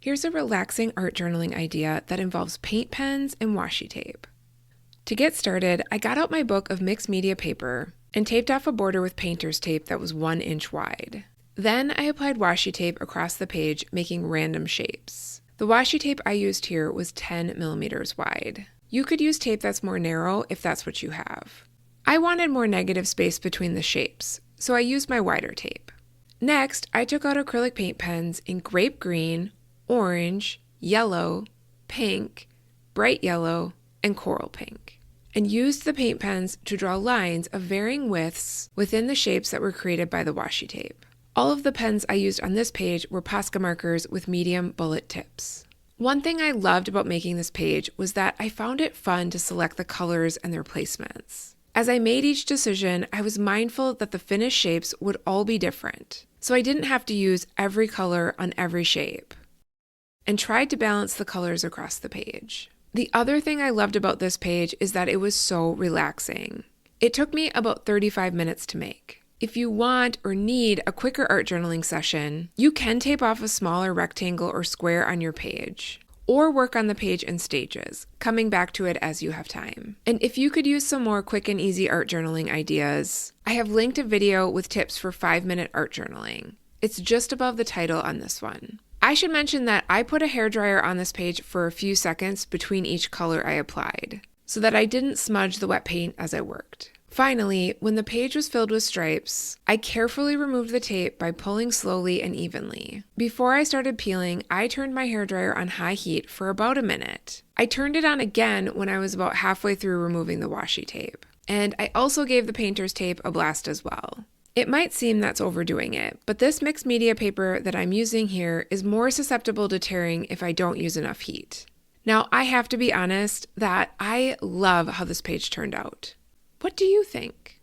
Here's a relaxing art journaling idea that involves paint pens and washi tape. To get started, I got out my book of mixed media paper and taped off a border with painter's tape that was 1 inch wide. Then I applied washi tape across the page, making random shapes. The washi tape I used here was 10 millimeters wide. You could use tape that's more narrow if that's what you have. I wanted more negative space between the shapes, so I used my wider tape. Next, I took out acrylic paint pens in grape green, orange, yellow, pink, bright yellow, and coral pink, and used the paint pens to draw lines of varying widths within the shapes that were created by the washi tape. All of the pens I used on this page were Posca markers with medium bullet tips. One thing I loved about making this page was that I found it fun to select the colors and their placements. As I made each decision, I was mindful that the finished shapes would all be different, so I didn't have to use every color on every shape, and tried to balance the colors across the page. The other thing I loved about this page is that it was so relaxing. It took me about 35 minutes to make. If you want or need a quicker art journaling session, you can tape off a smaller rectangle or square on your page, or work on the page in stages, coming back to it as you have time. And if you could use some more quick and easy art journaling ideas, I have linked a video with tips for 5-minute art journaling. It's just above the title on this one. I should mention that I put a hairdryer on this page for a few seconds between each color I applied, so that I didn't smudge the wet paint as I worked. Finally, when the page was filled with stripes, I carefully removed the tape by pulling slowly and evenly. Before I started peeling, I turned my hairdryer on high heat for about a minute. I turned it on again when I was about halfway through removing the washi tape. And I also gave the painter's tape a blast as well. It might seem that's overdoing it, but this mixed media paper that I'm using here is more susceptible to tearing if I don't use enough heat. Now, I have to be honest that I love how this page turned out. What do you think?